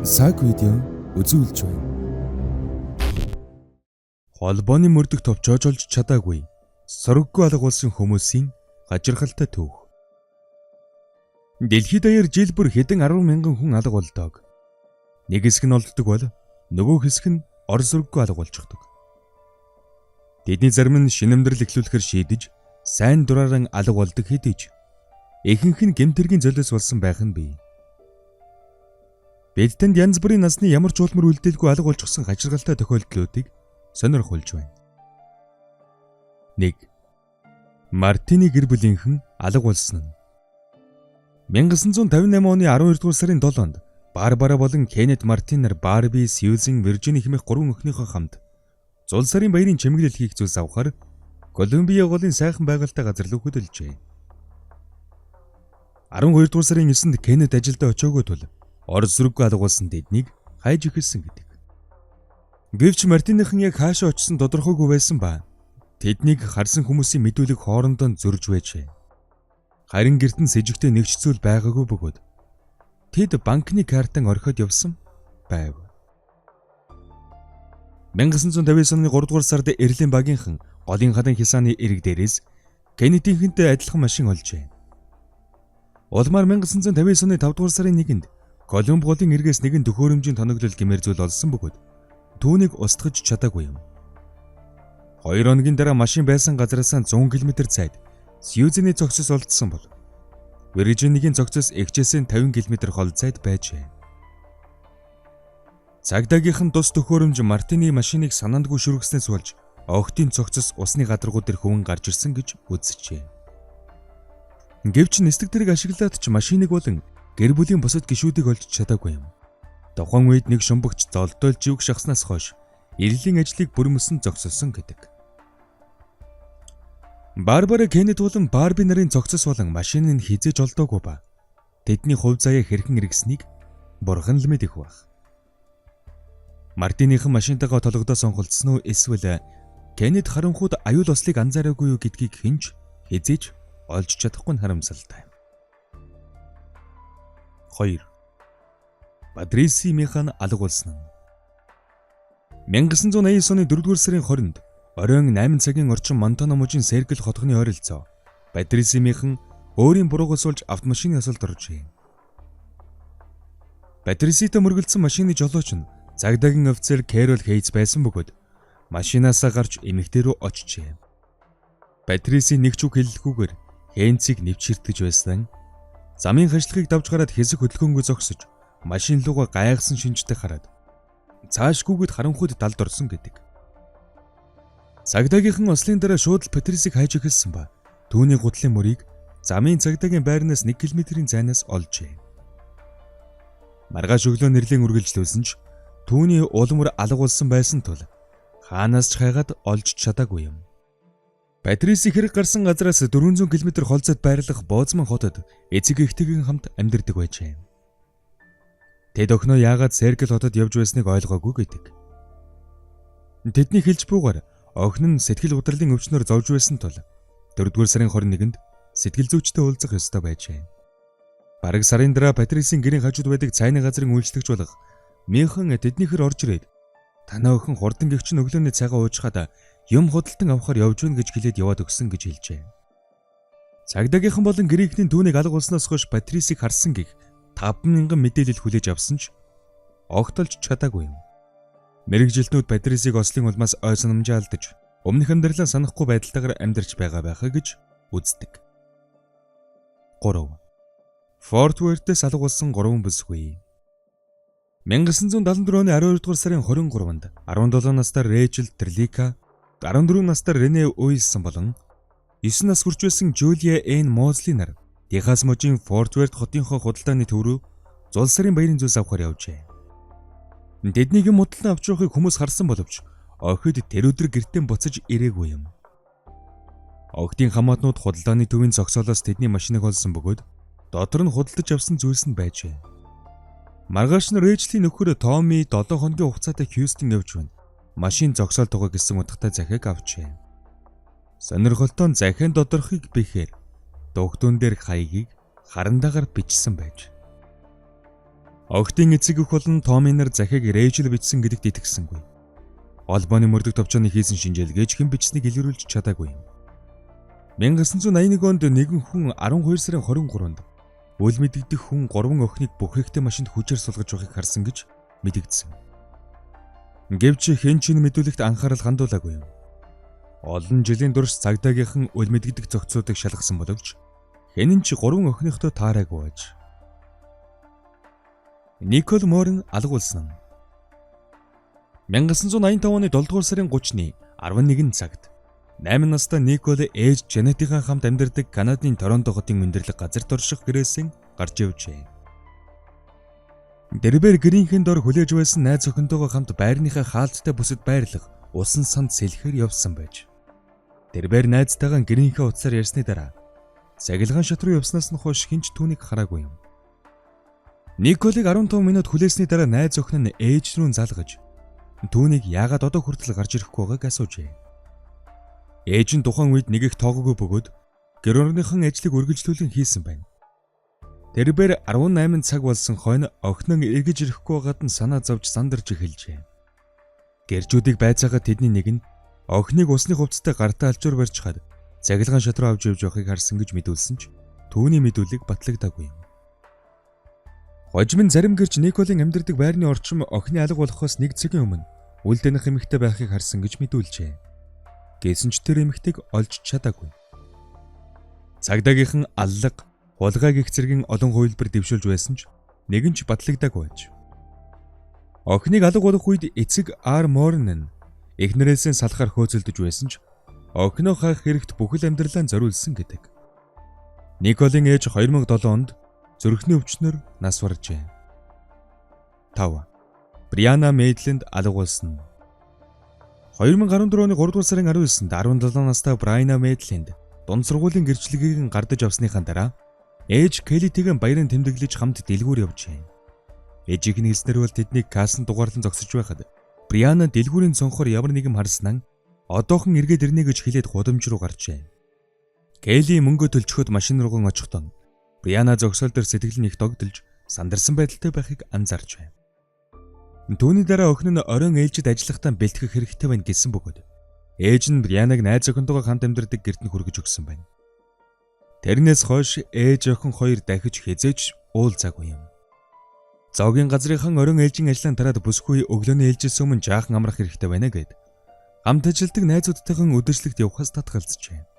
Цаг видео үзүүлж байна. Холбооны мөрдөх товчоож олж чадаагүй сураггүй алга болсон хүмүүсийн гажиргалтай түүх. Дэлхийд даяар жил бүр хэдэн 10,000 хүн алга болдог. Нэг хэсэг нь олддог бол нөгөө хэсэг нь ор сураггүй алга болчихдог. Тэдний зарим нь шинэмдрэл эхлүүлэхээр шийдэж сайн дурааран алга болдог хэдий ч ихэнх нь гэмтэргийн золиос болсон байх нь бий. Бид тэнд янз бүрийн насны ямар ч улмөр үлдээлгүй алга болчихсон гажиргалтай тохиолдлуудыг сонирхолж байна. 1. Мартины гэр бүлийнхэн алга болсон нь 1958 оны 12 дугаар сарын 7-нд Барбара болон Кеннет Мартин нар Барби, Сьюзен, Виржини хэмээх 3 өхнийхөө хамт зул сарын баярын чимэглэл хийх зүйлс авахар Колумбиа голын сайхан байгальтай газар руу хөдөлжээ. 12 дугаар сарын 9-нд Кеннет ажилдаа очиагүй тул ор сүрэггүй алга болсон тэднийг хайж эхэлсэн гэдэг. Гэвч Мартиныхан яг хаашаа очсон тодорхойгүй байсан ба тэднийг харсан хүмүүсийн мэдүүлэг хоорондоо зөрж байжээ. Харин гэрт нь сэжигтэй нэгч зүйл байгаагүй бөгөөд тэд банкны картан орхиод явсан байв. 1959 оны 3 дугаар сард Эрлийн багийнхан голын хадан хясааны эрэг дээрээс Кеннетийнхэнтэй адилхан машин олжээ. Улмаар 1959 оны 5 дугаар сарын 1-нд Колумб голын эргээс нэгэн төхөөрөмжийн тоноглол гэмээр зүйл олсон бөгөөд түүнийг устгаж чадаагүй юм. 2 хоногийн дараа машин байсан газараас 100 км цайд Сьюзений цогцос олдсон бол Виржинигийн цогцос Экчээс 50 км хол цайд байжээ. Цагдаагийнхан тус төхөөрөмж Мартины машиныг санаандгүй шүргэснээс болж огтын цогцос усны гадаргуу дээр хөвөн гарч ирсэн гэж үзжээ. Гэвч нислэг тэрэг ашиглаад ч машиныг болон гэр бүлийн бусад гишүүдийг олж чадаагүй юм. Тухайн үед нэг шумбагч золдойлж юг шахснаас хойш эрлийн ажлыг бүрмөсөн зогсолсон гэдэг. Барбара, Кеннет болон Барби нарын цогцос болон машин нь хизээж олдоогүй ба тэдний хувь заяа хэрхэн эргэснийг бурхан л мэдэх байх. Мартиныхан машинтайгаа толгодоо сонголцсон уу эсвэл Кеннет харанхууд аюул ослыг анзаараагүй юу гэдгийг хинж хизээж олж чадахгүй нь харамсалтай. 2. Патриси Механ алга болсон нь 1989 оны 4 дугаар сарын 20-нд оройн 8 цагийн орчим Монтана мужийн Серкл хотгоны ойролцоо Патриси Механ өөрийн буруугаас болж автомашины асуулд оржээ. Патриситэй мөргөлдсөн машины жолооч нь цагдаагийн офицер Кэрол Хейтс байсан бөгөөд машинаасаа гарч эмэгтэй рүү очжээ. Патриси нэг ч үг хэллэггүйгээр Хейтсийг нэвчиртгэж байсан. Замын хажлахыг давж гараад хэсэг хөдөлгөөнгөө зогсож машин лугаа гайхсан шинжтэй хараад цаашгүйгэд харанхуйд далд орсон гэдэг. Цагдаагийнхан ослын дараа шууд л Патрисийг хайж эхэлсэн ба түүний гутлын мөрийг замын цагдаагийн байрнаас 1 км-ийн зайнаас олжээ. Маргааш өглөө нэрлийн үргэлжлүүлсэн ч түүний улмөр алга болсон байсан тул хаанаас ч хайгаад олж чадаагүй юм. Патриси хэрэг гарсан газраас 400 км холцоод байрлах Боозман хотод эцэг эхтэйгийн хамт амьдардаг байжээ. Тэд охиноо яагаад Серкл хотод явж байсныг ойлгоогүй гэдэг. Тэдний хэлж буугаар охин нь сэтгэл гутралын өвчнөөр зовж байсан тул 4-р сарын 21-нд сэтгэл зүйчтэй уулзах ёстой байжээ. Бараг сарын дараа Патрисийн гэрийн хажууд байдаг цайны газрын үйлчлэгч болох Механ тэднийхэр орж ирээд танаа охин хурдан гэгч нь өглөөний цагаа уужхаад юм худалдан авахар явж гэн гэж хэлээд яваад өгсөн гэж хэлжээ. Цагдаагийнхан болон гэрийнхэн түүнийг алга болсноос хойш Патрисийг харсан гих 5,000 мэдээлэл хүлээж авсан ч огтолж чадаагүй юм. Мэргэжилтнүүд Патрисийг ослын улмаас ой санамжаа алдаж өмнөх амьдралаа санахгүй байдалтайгаар амьдарч байгаа байхаа гэж үздэг. 3. Форт Уэртээс алга болсон 3 бүсгүй. 1974 оны 12 дугаар сарын 23-нд 17 настай Рэйчел Терлика, 14 настай Рене Уилсон болон 9 нас хүрч байсан Жулия Эн Мозли нар Техас мужийн Форт Уэрт хотынхоо худалдааны төв рүү зул сарын баярын зүйлс авахар явжээ. Тэднийг модлон авч явахыг хүмүүс харсан боловч охид тэр өдөр гэртээ буцаж ирээгүй юм. Охидын хамаатнууд худалдааны төвийн зогсоолоос тэдний машиныг олсон бөгөөд дотор нь худалдаж авсан зүйлс нь байжээ. Маргааш нь Рэйчлийн нөхөр Томми 7 хоногийн хугацаатай Хьюстон явж байна. Машин зогсоол тугаа гэсэн утгатай захиаг авчээ. Сонирхолтой нь захиан тодорхойг бэхээр дугтун дээр хаягийг харандаагаар бичсэн байж. Огтын эцэг эх болон Томми нар захийг Рэйчел бичсэн гэдэгт итгэсэнгүй. Холбооны мөрдөх товчооны хийсэн шинжилгээч хэн бичснийг илрүүлж чадаагүй юм. 1981 онд нэгэн хүн 12 сарын 23-нд үл мэдэгдэх хүн 3 охиныг бүх хэрэгтэй машинд хүчээр сулгаж байгааг харсан гэж мэдэгдсэн. Гэвч хэн ч энэ мэдүүлэгт анхаарал хандуулаагүй юм. Олон жилийн турш цагдаагийнхан үл мэдэгдэх зохицуудыг шалгасан боловч хэн ч 3 охиныхтой таараагүй байж. Никол Морин алгуулсан. 1985 оны 7 дугаар сарын 30-ны 11 цагт 8 настай Никол ээж Жанетийн хамт амьдардаг Канадын Торонто хотын өндөрлөг газарт орших гэрээсээ гарч явжээ. Дэрбэр гэрийнхэн дор хүлээж байсан найз охинтойгоо хамт байрныхаа хаалттай бүсэд байрлах усан санд сэлэхээр явсан байж. Дэрбэр найзтайгаа гэрийнхээ утсаар ярьсны дараа цахилгаан шат руу явснаас нь хойш хинч түүнийг хараагүй юм. Николыг 15 минут хүлээсний дараа найз охин нь ээж рүү залгаж түүнийг яагаад одоо хүртэл гарч ирэхгүй байгааг асуужээ. Ээж нь тухайн үед нэг их тоогоогүй бөгөөд гэр орныхон ажлыг үргэлжлүүлэн хийсэн байна. Тэрбээр 18 цаг болсон хойно охин нь эргэж ирэхгүй байгаад нь санаа зовж сандарч эхэлжээ. Гэрчүүдийг байцаагаад тэдний нэг нь охиныг усны хувцастай гартаа алчуур барьж хаад цахилгаан шат руу авч явж байгааг харсан гэж мэдүүлсэн ч түүний мэдүүлэг батлагдаагүй юм. Хожим нь зарим гэрч Николын амьдардаг байрны орчим охины алга болохоос 1 цагийн өмнө үлдэнэх эмэгтэй байхыг харсан гэж мэдүүлжээ. Гэсэн ч тэр эмэгтэйг олж чадаагүй. Цагдаагийнхан аллага, хулгай гэх зэргийн олон хувилбар дэвшүүлж байсан ч нэгэн ч батлагдаагүй байж. Охиныг алга болох үед эцэг Морин нь эхнэрээсээ салахаар хөөцөлдөж байсан ч охиноо хаах хэрэгт бүхэл амьдралаа зориулсан гэдэг. Николын ээж 2007 онд зүрхний өвчнөөр нас баржээ. 5. Бриана Мэйдлэнд алгуулсан. 2014 оны 3 дугаар сарын 19-нд 17 настай Бриана Мэйдлэнд дунд сургуулийн гэрчлэгийг гардаж авсныхаа дараа ээж Келлитэйгээ баярын тэмдэглэж хамт дэлгүүр явжээ. Ээжийн хэлснээр бол тэднийг кассан дугаарлан зогсож байхад Бриана дэлгүүрийн цонхоор ямар нэгэн харснаа одоохон эргээд ирнэ гэж хэлээд гудамж руу гарчээ. Келли мөнгө төлчөхөд машин рууган очихдоо Бриана зогсоол дээр сэтгэл нь их догдолж сандарсан байдалтай байхыг анзаарч байна. Түүний дараа охин нь оройн ээлжид ажиллахтаа бэлтгэх хэрэгтэй байна гэсэн бөгөөд ээж нь Брианаг найз охинтойгоо хамт амьдардаг гэрт нь хүргэж өгсөн байна. Тэрнээс хойш ээж охин хоёр дахиж хизээж уулзаагүй юм. Зоогийн газрынхан оройн ээлжийн ажлын тараад бүсгүй өглөөний ээлжээс өмнө жаахан амрах хэрэгтэй байна гэд хамт ажилдаг найзуудтайхан өдөржлөгт явахаас татгалзжээ.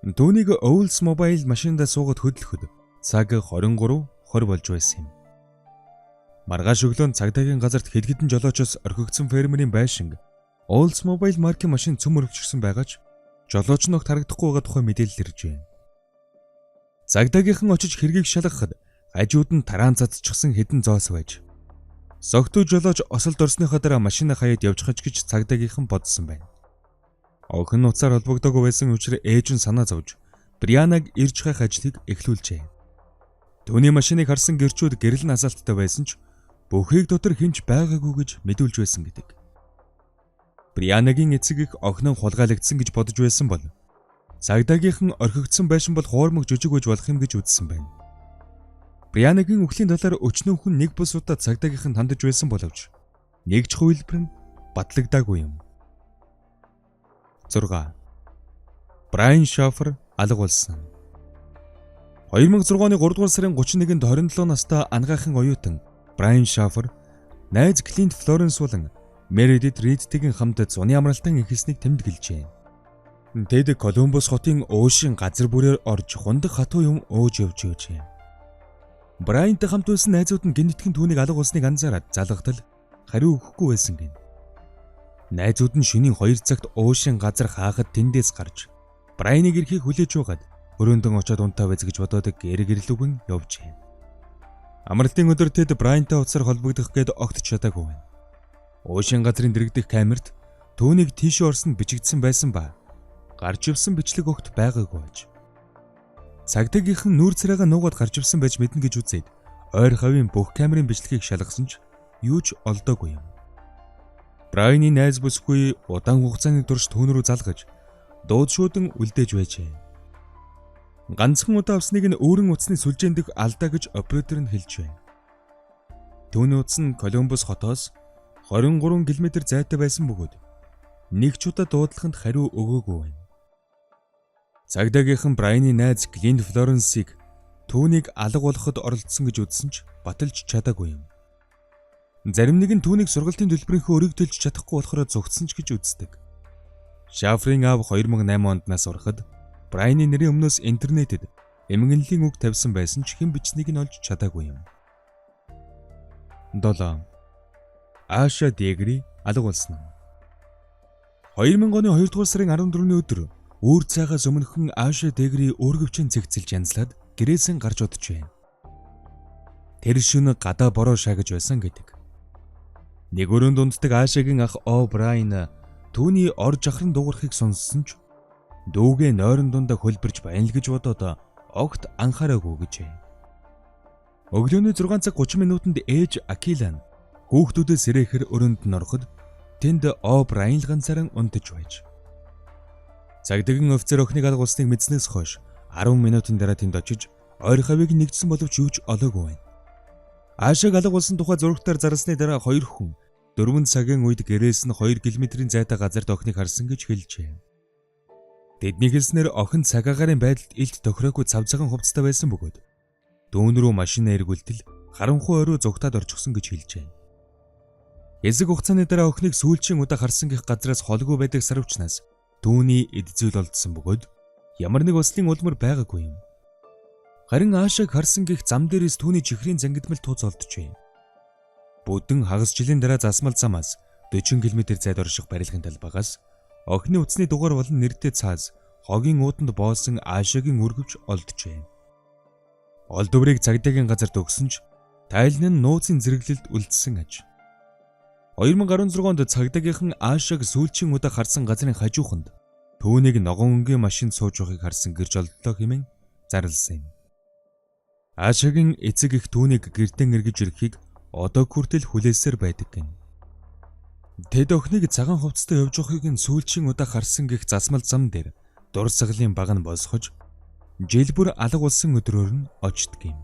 Түүнийг Oldsmobile машиндаа суугаад хөдлөхөд цаг 23:20 болж байсан юм. Маргааш өглөө цагдаагийн газарт хэд хэдэн жолоочоос орхигдсон фермерийн байшинг Oldsmobile маркийн машин цөм өргөжсөн байгаач жолооч нь огт харагдахгүй байгаа тухай мэдээлэл иржээ. Цагдаагийнхан очиж хэргийг шалгахад хажууд нь тараан цацчихсан хэдэн зоос байж. Согтуу жолооч осолд орсныхаа дараа машинаа хаяад явчихж гэж цагдаагийнхан бодсон байна. Охин нуцаар холбогдоогүй байсан учраас ээж нь санаа зовж Брианаг ирж хайх ажлыг эхлүүлжээ. Түүний машиныг харсан гэрчүүд гэрэл насалттай байсан ч бүхийг дотор хинч байгаагүй гэж мэдүүлж байсан гэдэг. Брианагийн эцэг их охин нь хулгайлагдсан гэж бодож байсан бол цагдаагийнхан орхигдсон байшин бол хуурмаг жижиг үж болох юм гэж үзсэн байна. Брианагийн үхлийн талаар өчнөө хүн нэг бус удаа цагдаагийнхан хандаж байсан боловч нэг ч хувилбар нь батлагдаагүй юм. 6. Брайан Шафер алгуулсан. 2006 оны 3 дугаар сарын 31-нд 27 настай анагаахын оюутан Брайан Шафер найз Клинт Флоренс болон Мередит Ридтэйгийн хамт зуны амралтан эхэлснийг тэмдэглэжээ. Тэд Колумбус хотын уушин газар бүрээр орж хундаг хатуу юм өөж явж байжээ. Брайантай хамт байсан найзууд нь гинэтхэн түүнийг алгуулсныг анзаараад залгатал хариу өгөхгүй байсан гин. Найзууд нь шөнийн 2 цагт уушин газар хаахад тэндээс гарч Брайаныг ирэхийг хүлээж байгаад өрөөндөн очиод унтаа байж гэж бодоод гэр-гэрлүүгэн явжээ. Амралтын өдөр тэд Брайантай уцаар холбогдох гээд огт чадаагүй байна. Уушин газрын дэрэгдэх камерт түүнийг тийш орсонд бичигдсэн байсан ба гарч ивсэн бичлэг огт байгаагүй байж. Цагдаагийнхан нүүр царайгаа нуугаад гарч ивсэн байж мэднэ гэж үзээд ойр хавийн бүх камерын бичлэгийг шалгасан ч юу ч олдоогүй юм. Брайаны найз бүсгүй удаан хугацааны турш түүн рүү залгаж дууд шуудан үлдээж байжээ. Ганцхан удаа авсныг нь өөрийн утасны сүлжээн дэх алдаа гэж оператор нь хэлж байна. Түүний утас нь Колумбус хотоос 23 км зайтай байсан бөгөөд нэг ч удаа дуудлаганд хариу өгөөгүй байна. Цагдаагийнхан Брайаны найз Глин Флоренсийг түүнийг алга болгоход оролцсон гэж үзсэн ч баталж чадаагүй юм. Зарим нэг нь түүнийг сургалтын төлбөрийнхөө өрийг төлж чадахгүй болохоор зугтсан ч гэж үздэг. Шафрын аав 2008 онд нас ороход Брайаны нэрийн өмнөөс интернетэд эмгэнлийн үг тавьсан байсан ч хэн бичснийг нь олж чадаагүй юм. 7. Аша Дегри алга болсон. 2000 оны 2 дугаар сарын 14-ний өдөр өөр цайгаас өмнөхөн Аша Дегри өөргөвчэн цэгцэлж янзлаад гэрээсэн гарч удаж байна. Тэр шөнө гадаа бороо шаагаж байсан гэдэг. Нэг өрөөнд унддаг Ашагийн ах Брайан түүний ор жахран дуугархыг сонссон ч дүүгээ нойрон дундаа хөлбөрж байна л гэж бодоод огт анхаараагүй гэжээ. Өглөөний 6 цаг 30 минутанд ээж Акилан хүүхдүүдээс ирэхээр өрөөнд нь ороход тэнд Брайан л ганцаараа унтаж байж. Цагдаагийн офицер охиныг алга болсныг мэдснээс хойш 10 минутын дараа тэнд очиж ойр хавийг нэгдсэн боловч юу ч олоогүй байна. Ашаг алга болсон тухай зурагтаар зарласны дараа 2 хүн 4 цагийн үед гэрээс нь 2 км-ийн зайтай газарт охиныг харсан гэж хэлжээ. Тэдний хэлснээр охин цагаагаарын байдалд илт тохироогүй цавцагаан хувцастай байсан бөгөөд дүүн рүү машинаа эргүүлтэл харанхуй орой зугтаад орчихсон гэж хэлжээ. Хэсэг хугацааны дараа охиныг сүүлчийн удаа харсан гэх газраас холгүй байдаг сарвчнаас түүний эд зүйл олдсон бөгөөд ямар нэг ослын улмар байгаагүй юм. Харин Ашаг харсан гих зам дээрээс түүний чихрийн зангидмал тууз олджээ. Бүдэн хагас жилийн дараа засмал замаас 40 км зайд орших барилгын талбайгаас охины утасны дугаар болон нэртэй цааз хогийн ууданд боосон Ашагийн өргөвч олджээ. Олдврыг цагдаагийн газарт өгсөн ч тайлн нь нууцын зэрэглэлд үлдсэн аж. 2016 онд цагдаагийнхан Ашаг сүүлчийн удаа харсан газрын хажууханд түүнийг ногоон өнгийн машинд сууж байгааг харсан гэрж олдлоо хэмээн зарласан юм. Ашагийн эцэг их түүнийг гэртэн эргэж ирэхийг одоо хүртэл хүлээсээр байдаг гэн. Тэд охиныг цагаан хувцастай явж байгааг нь сүүлчийн удаа харсан гэх засмал зам дээр дурсгалын баг нь босгож жил бүр алга болсон өдрөөр нь очдөг юм.